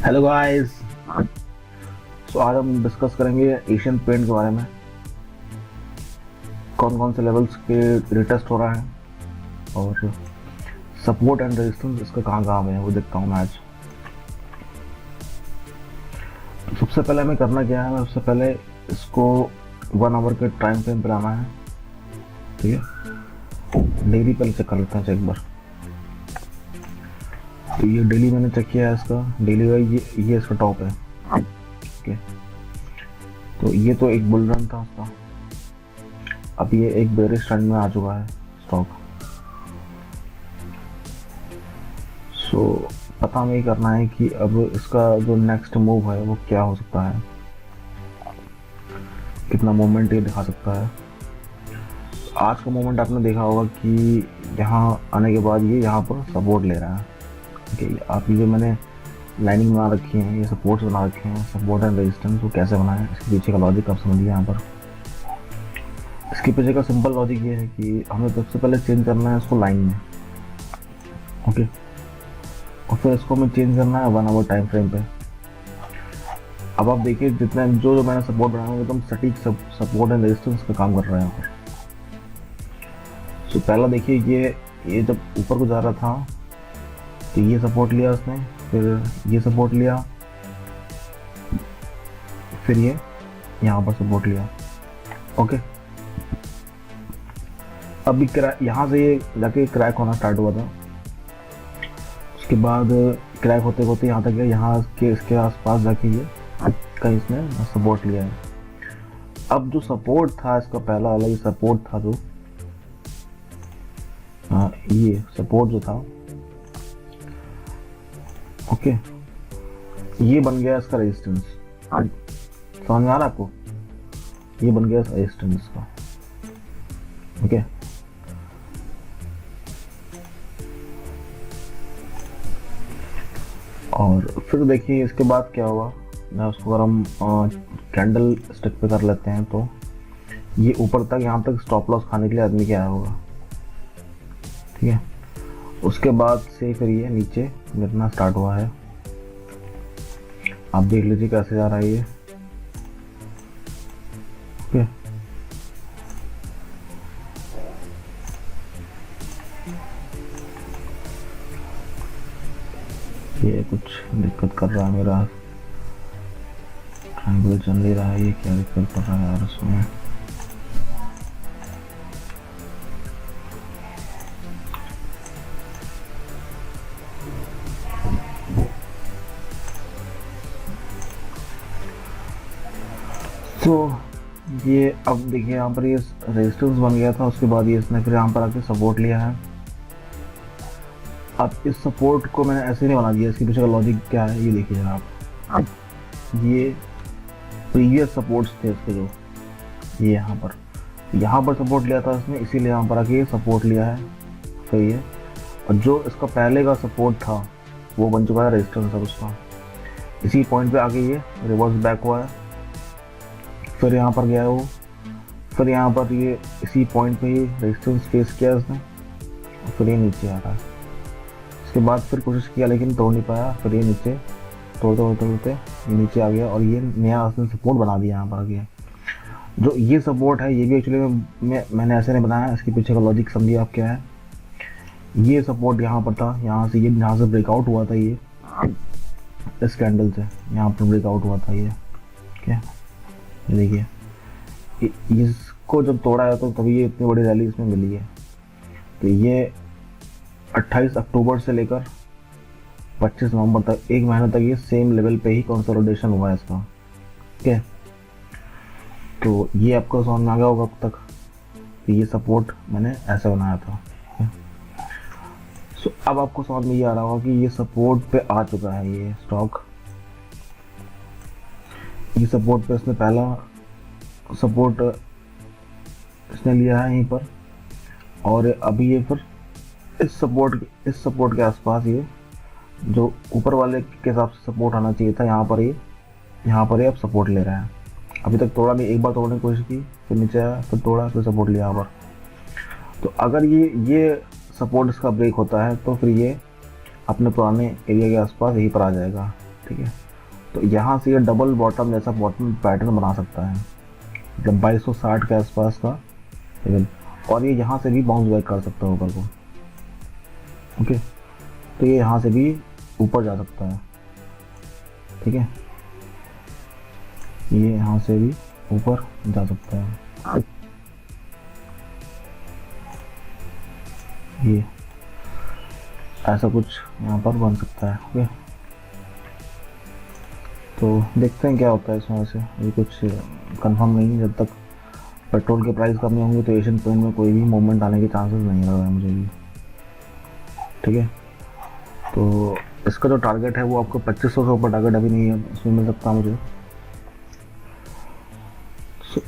Hello guys. आज हम discuss करेंगे एशियन पेंट के बारे में। कौन कौन से लेवल्स के रिटेस्ट हो रहा है और सपोर्ट एंड रेजिस्टेंस इसका कहाँ कहाँ है वो देखता हूँ मैं आज। तो सबसे पहले हमें करना क्या है, सबसे पहले इसको 1 आवर के टाइम फ्रेम पर आना है। ठीक है, डेली पहले चेक कर लेते हैं एक बार। तो ये डेली मैंने चेक किया है, इसका डेली का ये इसका टॉप है। ओके, तो ये तो एक बुल रन था उसका। अब ये एक बेरिश ट्रेंड में आ चुका है स्टॉक। सो पता हमें ये करना है कि अब इसका जो नेक्स्ट मूव है वो क्या हो सकता है, कितना मोमेंट ये दिखा सकता है। आज का मोमेंट आपने देखा होगा कि यहाँ आने के बाद ये यहाँ पर सपोर्ट ले रहा है। ठीक है, आप ये जो मैंने लाइनिंग बना रखी है, ये सपोर्ट्स बना रखे हैं, सपोर्ट एंड रेजिस्टेंस, वो कैसे बनाए इसके पीछे का लॉजिक आप समझिए। यहाँ पर इसके पीछे का सिंपल लॉजिक ये है कि हमें सबसे पहले चेंज करना है इसको लाइन में। ओके, और फिर इसको हमें चेंज करना है 1 आवर टाइम फ्रेम पे। अब आप देखिए जितना जो मैंने सपोर्ट बनाया एकदम सटीक सपोर्ट एंड रेजिस्टेंस का काम कर रहा है यहाँ पर। तो पहला देखिए ये जब ऊपर को जा रहा था तो ये सपोर्ट लिया उसने, फिर ये सपोर्ट लिया, फिर ये यहाँ पर सपोर्ट लिया। ओके, अभी यहाँ से ये जाके क्रैक होना स्टार्ट हुआ था। उसके बाद क्रैक होते होते यहाँ तक गया, यहाँ के इसके आसपास जाके ये कहीं इसने सपोर्ट लिया है। अब जो सपोर्ट था इसका पहला वाला ये सपोर्ट था जो ये सपोर्ट जो था, ओके, ये बन गया इसका रेजिस्टेंस। समझ में आ रहा है आपको? ये बन गया रेजिस्टेंस का। ओके, और फिर देखिए इसके बाद क्या हुआ। मैं उसको अगर हम कैंडल स्टिक पे कर लेते हैं तो ये ऊपर तक यहाँ तक स्टॉप लॉस खाने के लिए आदमी क्या आया होगा। ठीक है, उसके बाद से फिर ये नीचे गिरना स्टार्ट हुआ है। आप देख लीजिए कैसे जा रहा है ये। ओके, ये कुछ दिक्कत कर रहा है, मेरा ट्रायंगल चल नहीं रहा है, ये क्या दिक्कत कर रहा है यार उसमें। तो ये अब देखिए यहाँ पर ये रेजिस्टेंस बन गया था, उसके बाद ये इसने फिर यहाँ पर आके सपोर्ट लिया है। अब इस सपोर्ट को मैंने ऐसे नहीं बना दिया, इसके पीछे का लॉजिक क्या है ये देखिए आप। ये प्रीवियस सपोर्ट्स थे इसके जो ये यहाँ पर सपोर्ट लिया था इसने, इसीलिए यहाँ पर आके सपोर्ट लिया है। तो ये और जो इसका पहले का सपोर्ट था वो बन चुका है रेजिस्टेंस। अब उसका इसी पॉइंट पे आके ये रिवर्स बैक हुआ है, फिर यहाँ पर गया है वो, फिर यहाँ पर ये इसी पॉइंट पे ही रेजिस्टेंस फेस किया उसने, और फिर ये नीचे आ रहा है। उसके बाद फिर कोशिश किया लेकिन तोड़ नहीं पाया, फिर ये नीचे तोड़ते ये नीचे आ गया और ये नया उसने सपोर्ट बना दिया यहाँ पर आ गया। जो ये सपोर्ट है ये भी एक्चुअली मैंने ऐसे नहीं बनाया, इसके पीछे का लॉजिक समझिए आप क्या है। ये सपोर्ट यहाँ पर था, यहाँ से ये यहाँ से ब्रेकआउट हुआ था, ये इस कैंडल से यहाँ पर ब्रेकआउट हुआ था ये। क्या ये देखिए, इसको जब तोड़ा है तो तभी ये इतनी बड़ी रैली इसमें मिली है। तो ये 28 अक्टूबर से लेकर 25 नवंबर तक, एक महीने तक ये सेम लेवल पे ही कंसोलिडेशन हुआ है इसका। ठीक है, तो ये आपको समझ में आ गया होगा अब तक। तो ये सपोर्ट मैंने ऐसे बनाया था। सो अब आपको समझ में ये आ रहा होगा कि ये सपोर्ट पे आ चुका है ये स्टॉक। ये सपोर्ट पे इसने पहला सपोर्ट इसने लिया है यहीं पर, और अभी ये फिर इस सपोर्ट के आसपास ये जो ऊपर वाले के हिसाब से सपोर्ट आना चाहिए था, यहाँ पर ये अब सपोर्ट ले रहा है। अभी तक तोड़ा नहीं, एक बार तोड़ने की कोशिश की, फिर नीचे आया, फिर तोड़ा, फिर सपोर्ट लिया यहाँ पर। तो अगर ये सपोर्ट इसका ब्रेक होता है तो फिर ये अपने पुराने एरिया के आसपास यहीं पर आ जाएगा। ठीक है। तो यहाँ से ये डबल बॉटम जैसा बॉटम पैटर्न बना सकता है, मतलब 2260 के आसपास का लेवल, और ये यहाँ से भी बाउंस बैक कर सकता है ऊपर को। ओके, तो ये यहाँ से भी ऊपर जा सकता है, ठीक है, ये यहाँ से भी ऊपर जा सकता है, ये ऐसा कुछ यहाँ पर बन सकता है। ओके, तो देखते हैं क्या होता है इसमें। से ये कुछ कंफर्म नहीं है, जब तक पेट्रोल के प्राइस कम नहीं होंगे तो एशियन पेंट में कोई भी मूवमेंट आने के चांसेस नहीं लग रहा है मुझे भी, ठीक है। तो इसका जो टारगेट है वो आपको 2500 से ऊपर टारगेट अभी नहीं है, उसमें मिल सकता मुझे।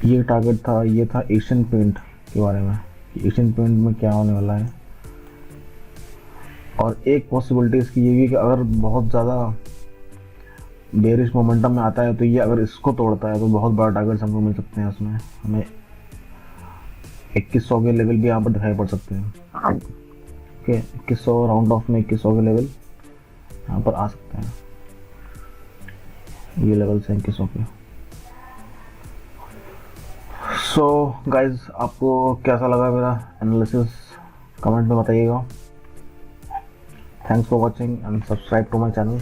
ये टारगेट था, ये था एशियन पेंट के बारे में, एशियन पेंट में क्या होने वाला है। और एक पॉसिबिलिटी इसकी ये भी कि अगर बहुत ज़्यादा बेरिश मोमेंटम में आता है तो ये अगर इसको तोड़ता है तो बहुत बड़ा टारगेट हमको मिल सकते हैं। उसमें हमें 2100 के लेवल भी यहाँ पर दिखाई पड़ सकते हैं। ओके, 2100 राउंड ऑफ में 2100 के लेवल यहाँ पर आ सकते हैं, ये लेवल से 2100 के। सो गाइज, आपको कैसा लगा मेरा एनालिसिस कमेंट में बताइएगा। Thanks for watching and subscribe to my channel.